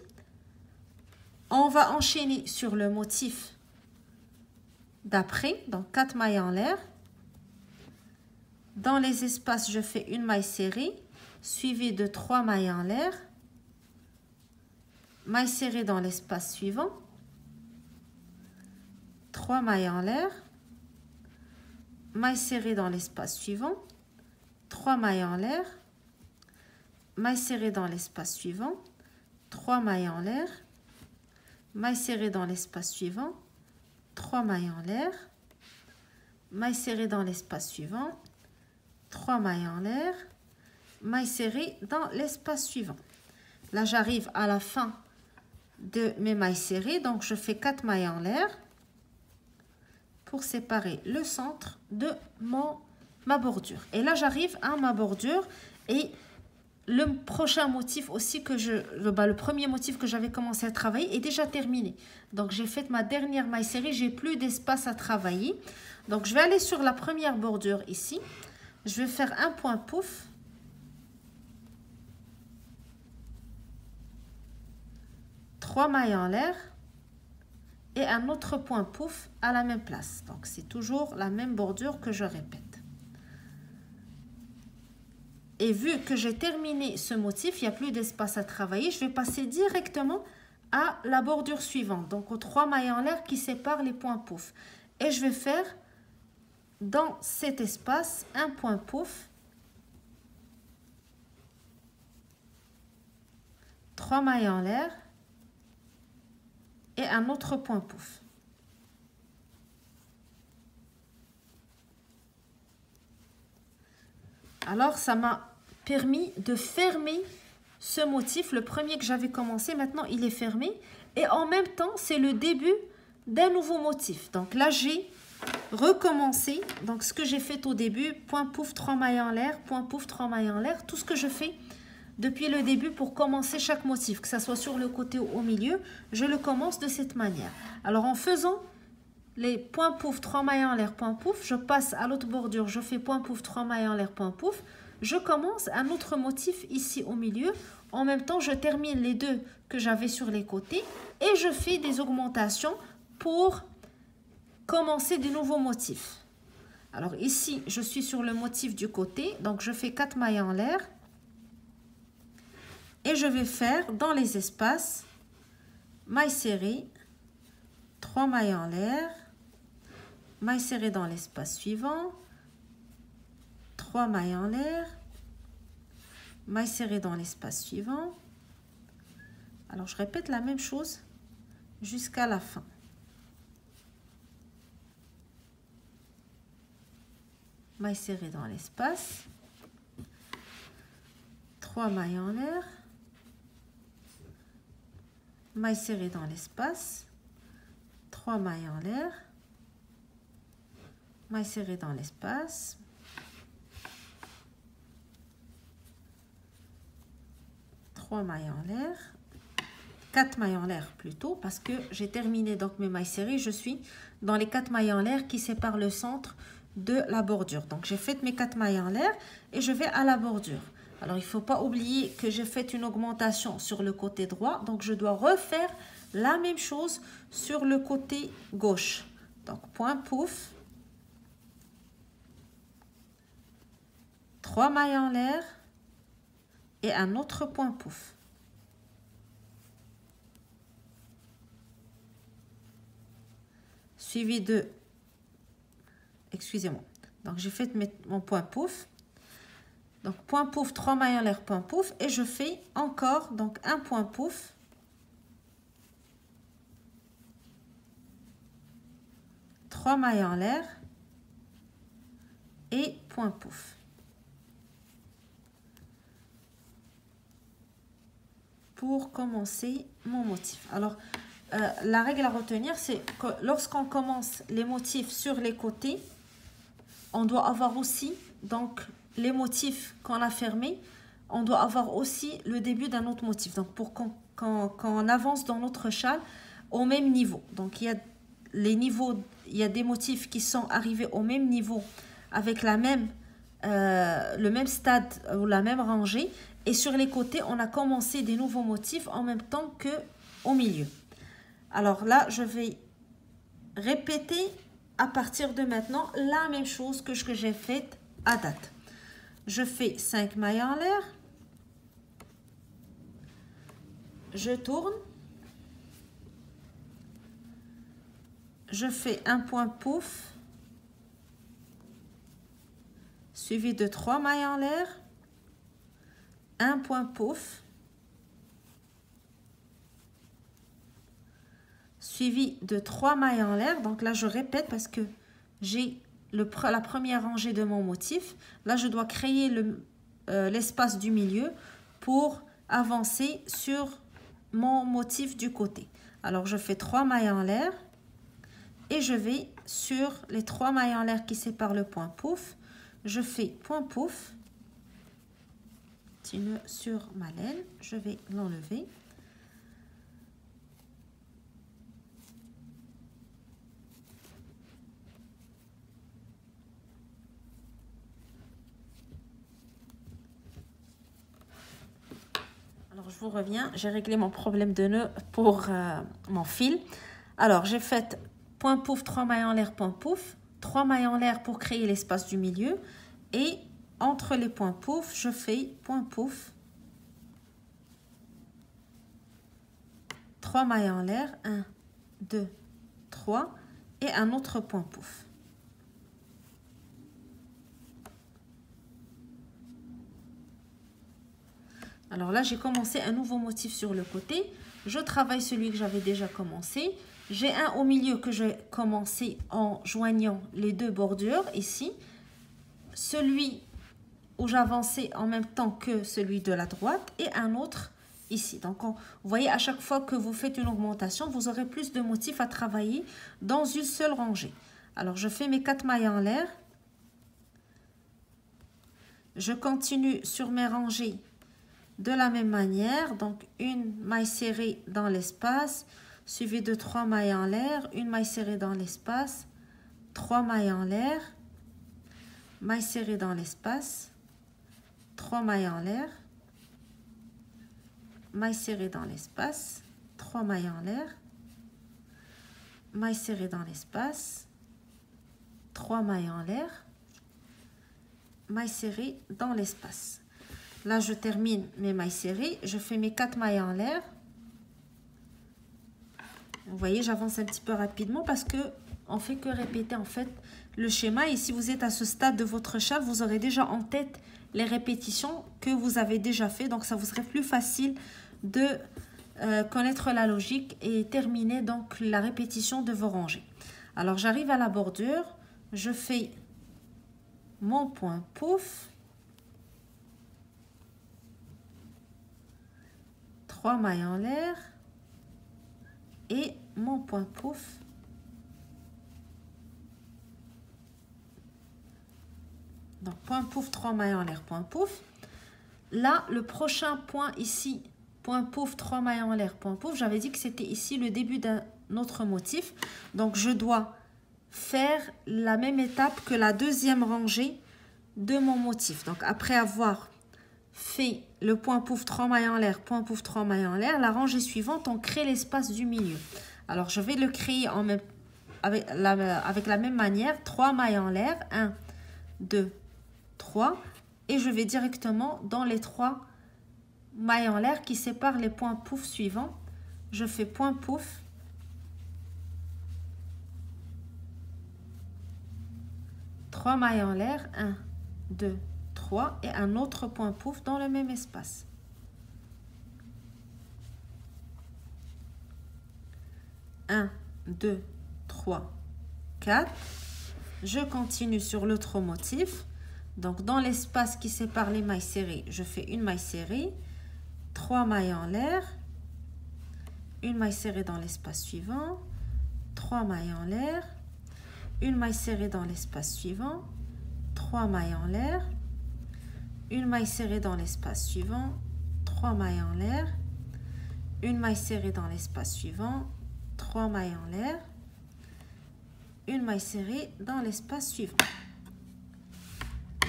On va enchaîner sur le motif d'après, donc 4 mailles en l'air. Dans les espaces, je fais une maille serrée, suivie de 3 mailles en l'air. Maille serrée dans l'espace suivant. 3 mailles en l'air. Maille serrée dans l'espace suivant. 3 mailles en l'air. Maille serrée dans l'espace suivant. 3 mailles en l'air. Maille serrée dans l'espace suivant. 3 mailles en l'air. Maille serrée dans l'espace suivant. 3 mailles en l'air. Maille serrée dans l'espace suivant. Là, j'arrive à la fin de mes mailles serrées. Donc, je fais 4 mailles en l'air pour séparer le centre de ma bordure. Et là, j'arrive à ma bordure et le prochain motif aussi que le premier motif que j'avais commencé à travailler est déjà terminé. Donc, j'ai fait ma dernière maille serrée. J'ai plus d'espace à travailler. Donc, je vais aller sur la première bordure ici. Je vais faire un point pouf. Trois mailles en l'air. Et un autre point pouf à la même place. Donc, c'est toujours la même bordure que je répète. Et vu que j'ai terminé ce motif, il n'y a plus d'espace à travailler, je vais passer directement à la bordure suivante. Donc, aux 3 mailles en l'air qui séparent les points pouf. Et je vais faire dans cet espace un point pouf. 3 mailles en l'air. Et un autre point pouf. Alors, ça m'a permis de fermer ce motif, le premier que j'avais commencé. Maintenant, il est fermé. Et en même temps, c'est le début d'un nouveau motif. Donc là, j'ai recommencé. Donc, ce que j'ai fait au début, point pouf, 3 mailles en l'air, point pouf, 3 mailles en l'air. Tout ce que je fais depuis le début pour commencer chaque motif, que ce soit sur le côté ou au milieu, je le commence de cette manière. Alors, en faisant les points pouf, 3 mailles en l'air, point pouf, je passe à l'autre bordure, je fais point pouf, 3 mailles en l'air, point pouf, je commence un autre motif ici au milieu. En même temps, je termine les deux que j'avais sur les côtés et je fais des augmentations pour commencer de nouveaux motifs. Alors ici, je suis sur le motif du côté, donc je fais 4 mailles en l'air. Et je vais faire dans les espaces, maille serrée, 3 mailles en l'air, maille serrée dans l'espace suivant, 3 mailles en l'air, maille serrée dans l'espace suivant. Alors, je répète la même chose jusqu'à la fin. Maille serrée dans l'espace, 3 mailles en l'air, maille serrée dans l'espace, 3 mailles en l'air, maille serrée dans l'espace, 3 mailles en l'air, 4 mailles en l'air plutôt, parce que j'ai terminé donc mes mailles serrées, je suis dans les 4 mailles en l'air qui séparent le centre de la bordure. Donc j'ai fait mes 4 mailles en l'air et je vais à la bordure. Alors, il ne faut pas oublier que j'ai fait une augmentation sur le côté droit. Donc, je dois refaire la même chose sur le côté gauche. Donc, point pouf. 3 mailles en l'air. Et un autre point pouf. Suivi de... Excusez-moi. Donc, j'ai fait mon point pouf. Donc, point pouf, 3 mailles en l'air, point pouf. Et je fais encore donc un point pouf. Trois mailles en l'air. Et point pouf. Pour commencer mon motif. Alors, la règle à retenir, c'est que lorsqu'on commence les motifs sur les côtés, on doit avoir aussi, donc, les motifs qu'on a fermés, on doit avoir aussi le début d'un autre motif. Donc, pour qu'on avance dans notre châle au même niveau. Donc, il y a les niveaux, il y a des motifs qui sont arrivés au même niveau avec la même le même stade ou la même rangée. Et sur les côtés, on a commencé des nouveaux motifs en même temps que au milieu. Alors là, je vais répéter à partir de maintenant la même chose que ce que j'ai fait à date. Je fais 5 mailles en l'air. Je tourne. Je fais un point pouf. Suivi de 3 mailles en l'air. Un point pouf. Suivi de 3 mailles en l'air. Donc là, je répète parce que j'ai la première rangée de mon motif. Là, je dois créer l'espace du milieu pour avancer sur mon motif du côté. Alors, je fais 3 mailles en l'air et je vais sur les 3 mailles en l'air qui séparent le point pouf. Je fais point pouf. Continue sur ma laine. Je vais l'enlever. Alors, je vous reviens. J'ai réglé mon problème de nœud pour mon fil. Alors, j'ai fait point pouf, 3 mailles en l'air, point pouf. 3 mailles en l'air pour créer l'espace du milieu. Et entre les points pouf, je fais point pouf. 3 mailles en l'air. 1, 2, 3. Et un autre point pouf. Alors là, j'ai commencé un nouveau motif sur le côté. Je travaille celui que j'avais déjà commencé. J'ai un au milieu que j'ai commencé en joignant les deux bordures ici. Celui où j'avançais en même temps que celui de la droite et un autre ici. Donc, vous voyez, à chaque fois que vous faites une augmentation, vous aurez plus de motifs à travailler dans une seule rangée. Alors, je fais mes 4 mailles en l'air. Je continue sur mes rangées de la même manière. Donc, une maille serrée dans l'espace, suivie de 3 mailles en l'air, une maille serrée dans l'espace, 3 mailles en l'air, maille serrée dans l'espace, 3 mailles en l'air, maille serrée dans l'espace, 3 mailles en l'air, maille serrée dans l'espace, 3 mailles en l'air, maille serrée dans l'espace. Là, je termine mes mailles serrées, je fais mes 4 mailles en l'air. Vous voyez, j'avance un petit peu rapidement parce que on fait que répéter en fait le schéma. Et si vous êtes à ce stade de votre châle, vous aurez déjà en tête les répétitions que vous avez déjà fait. Donc, ça vous serait plus facile de connaître la logique et terminer donc la répétition de vos rangées. Alors, j'arrive à la bordure, je fais mon point pouf. 3 mailles en l'air et mon point pouf. Donc, point pouf, 3 mailles en l'air, point pouf. Là, le prochain point ici, point pouf, 3 mailles en l'air, point pouf. J'avais dit que c'était ici le début d'un autre motif. Donc, je dois faire la même étape que la deuxième rangée de mon motif. Donc, après avoir fait le point pouf, 3 mailles en l'air, point pouf, 3 mailles en l'air, la rangée suivante, on crée l'espace du milieu. Alors, je vais le créer avec la même manière. 3 mailles en l'air, 1, 2, 3. Et je vais directement dans les 3 mailles en l'air qui séparent les points pouf suivants. Je fais point pouf. Trois mailles en l'air, 1, 2, 3 et un autre point pouf dans le même espace. Un, 2, 3, 4. Je continue sur l'autre motif. Donc, dans l'espace qui sépare les mailles serrées, je fais une maille serrée, 3 mailles en l'air, une maille serrée dans l'espace suivant, 3 mailles en l'air, une maille serrée dans l'espace suivant, 3 mailles en l'air, une maille serrée dans l'espace suivant, 3 mailles en l'air, une maille serrée dans l'espace suivant, 3 mailles en l'air, une maille serrée dans l'espace suivant.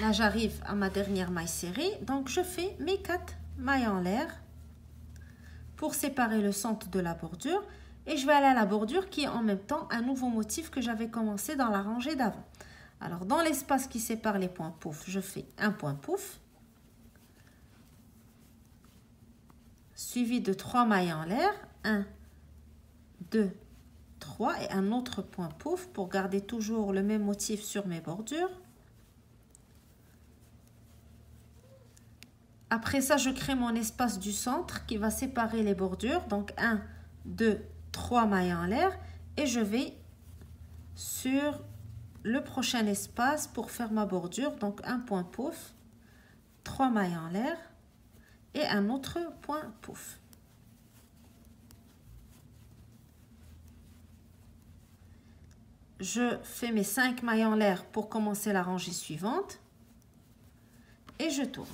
Là, j'arrive à ma dernière maille serrée. Donc, je fais mes 4 mailles en l'air pour séparer le centre de la bordure. Et je vais aller à la bordure qui est en même temps un nouveau motif que j'avais commencé dans la rangée d'avant. Alors, dans l'espace qui sépare les points pouf, je fais un point pouf, suivi de 3 mailles en l'air. 1, 2, 3 et un autre point pouf pour garder toujours le même motif sur mes bordures. Après ça, je crée mon espace du centre qui va séparer les bordures. Donc 1, 2, 3 mailles en l'air et je vais sur le prochain espace pour faire ma bordure. Donc un point pouf, 3 mailles en l'air et un autre point pouf. Je fais mes 5 mailles en l'air pour commencer la rangée suivante et je tourne.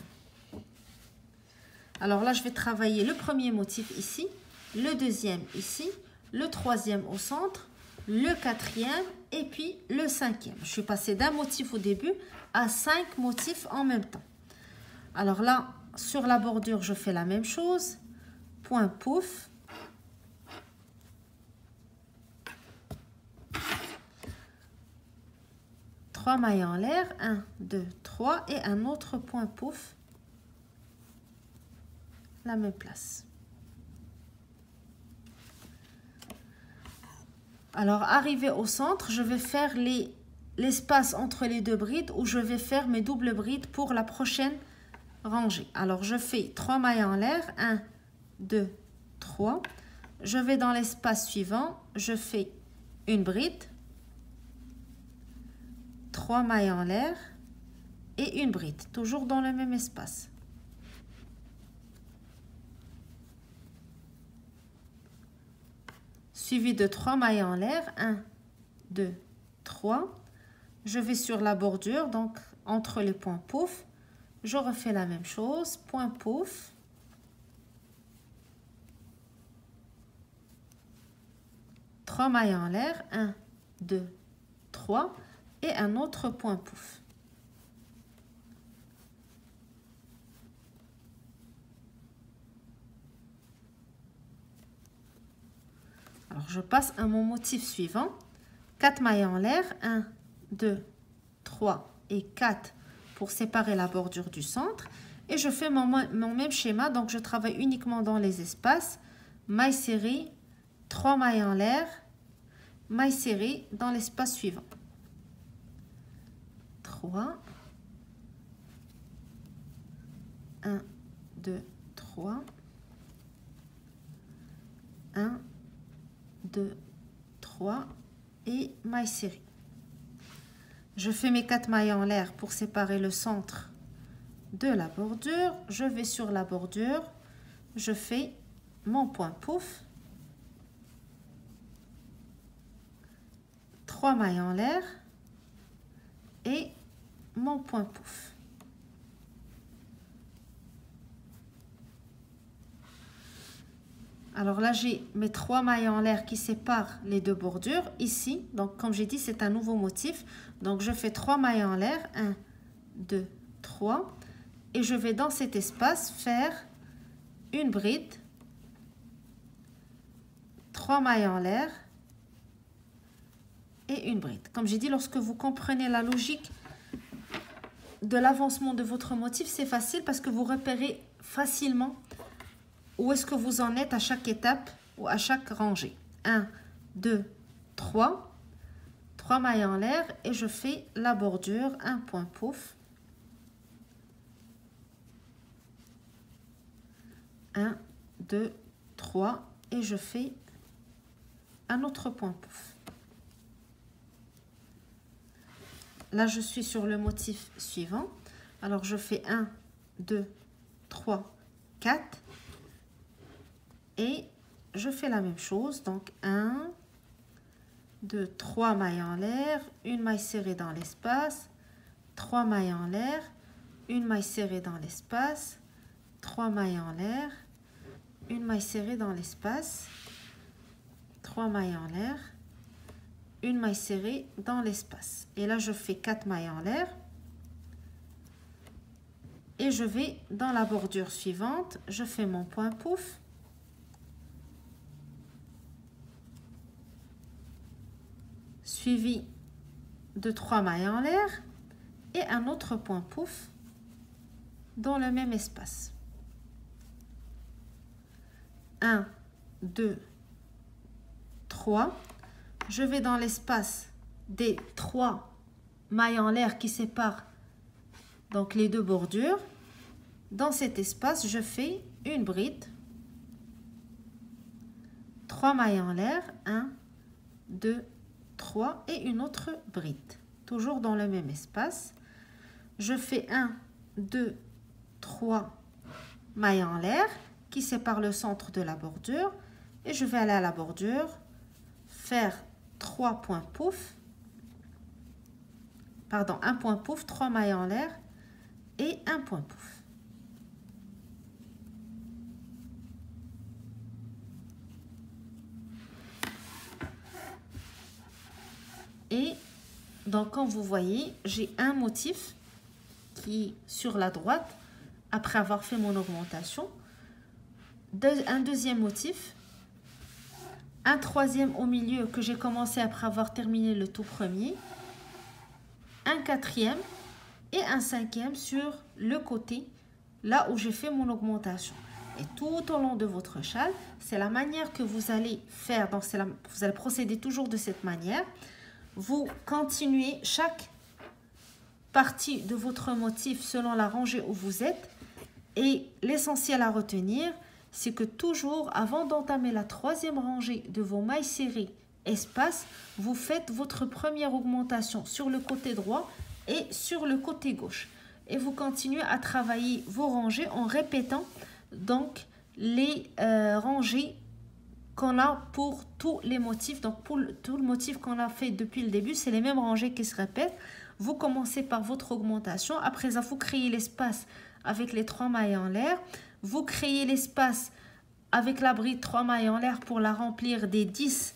Alors là, je vais travailler le premier motif ici, le deuxième ici, le troisième au centre, le quatrième et puis le cinquième. Je suis passée d'un motif au début à 5 motifs en même temps. Alors là, sur la bordure, je fais la même chose. Point pouf. Trois mailles en l'air, 1, 2, 3 et un autre point pouf. La même place. Alors, arrivé au centre, je vais faire l'espace entre les deux brides où je vais faire mes doubles brides pour la prochaine rangée. Alors, je fais 3 mailles en l'air, 1, 2, 3. Je vais dans l'espace suivant, je fais une bride, 3 mailles en l'air et une bride, toujours dans le même espace. Suivi de 3 mailles en l'air, 1, 2, 3. Je vais sur la bordure, donc entre les points pouf, je refais la même chose, point pouf. Trois mailles en l'air, 1, 2, 3 et un autre point pouf. Alors, je passe à mon motif suivant. 4 mailles en l'air, 1, 2, 3 et 4 pour séparer la bordure du centre. Et je fais mon même schéma, donc je travaille uniquement dans les espaces. Maille serrée, 3 mailles en l'air, maille serrée dans l'espace suivant. 3, 1, 2, 3, 1, 2, 3 et maille serrée. Je fais mes 4 mailles en l'air pour séparer le centre de la bordure. Je vais sur la bordure, je fais mon point pouf, 3 mailles en l'air et mon point pouf. Alors là, j'ai mes 3 mailles en l'air qui séparent les deux bordures ici. Donc, comme j'ai dit, c'est un nouveau motif. Donc, je fais 3 mailles en l'air. 1, 2, 3. Et je vais dans cet espace faire une bride. 3 mailles en l'air. Et une bride. Comme j'ai dit, lorsque vous comprenez la logique de l'avancement de votre motif, c'est facile parce que vous repérez facilement où est-ce que vous en êtes à chaque étape ou à chaque rangée. 1, 2, 3. 3 mailles en l'air et je fais la bordure, un point pouf. 1, 2, 3 et je fais un autre point pouf. Là, je suis sur le motif suivant. Alors, je fais 1, 2, 3, 4. Et je fais la même chose. Donc, 1, 2, 3 mailles en l'air. Une maille serrée dans l'espace. 3 mailles en l'air. Une maille serrée dans l'espace. 3 mailles en l'air. Une maille serrée dans l'espace. 3 mailles en l'air. Une maille serrée dans l'espace. Et là, je fais 4 mailles en l'air. et je vais dans la bordure suivante, je fais mon point pouf, suivi de 3 mailles en l'air et un autre point pouf dans le même espace. 1, 2, 3. Je vais dans l'espace des 3 mailles en l'air qui séparent donc les deux bordures. Dans cet espace, je fais une bride, 3 mailles en l'air, 1, 2, 3 et une autre bride. Toujours dans le même espace. Je fais 1, 2, 3 mailles en l'air qui séparent le centre de la bordure. Et je vais aller à la bordure, faire 3 points pouf, pardon, un point pouf, 3 mailles en l'air et un point pouf. Et donc, quand vous voyez, j'ai un motif qui est sur la droite après avoir fait mon augmentation, un deuxième motif, un troisième au milieu que j'ai commencé après avoir terminé le tout premier, un quatrième et un cinquième sur le côté, là où j'ai fait mon augmentation. Et tout au long de votre châle, c'est la manière que vous allez faire. Donc, vous allez procéder toujours de cette manière. Vous continuez chaque partie de votre motif selon la rangée où vous êtes. Et l'essentiel à retenir, c'est que toujours, avant d'entamer la troisième rangée de vos mailles serrées espace, vous faites votre première augmentation sur le côté droit et sur le côté gauche. Et vous continuez à travailler vos rangées en répétant donc les rangées qu'on a pour tous les motifs. Donc pour tout le motif qu'on a fait depuis le début, c'est les mêmes rangées qui se répètent. Vous commencez par votre augmentation. Après ça, vous créez l'espace avec les 3 mailles en l'air. Vous créez l'espace avec la bride 3 mailles en l'air pour la remplir des 10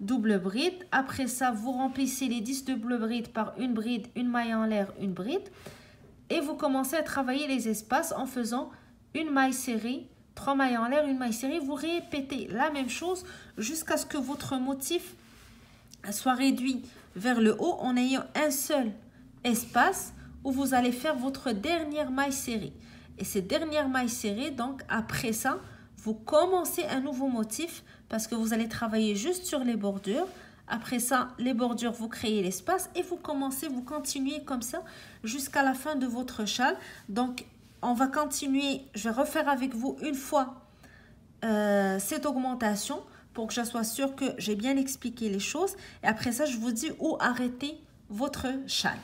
doubles brides. Après ça, vous remplissez les 10 doubles brides par une bride, une maille en l'air, une bride. Et vous commencez à travailler les espaces en faisant une maille serrée, 3 mailles en l'air, une maille serrée. Vous répétez la même chose jusqu'à ce que votre motif soit réduit vers le haut en ayant un seul espace où vous allez faire votre dernière maille serrée. Et cette dernière maille serrée, donc après ça, vous commencez un nouveau motif parce que vous allez travailler juste sur les bordures. Après ça, les bordures, vous créez l'espace et vous continuez comme ça jusqu'à la fin de votre châle. Donc, on va continuer, je vais refaire avec vous une fois cette augmentation pour que je sois sûre que j'ai bien expliqué les choses. Et après ça, je vous dis où arrêter votre châle.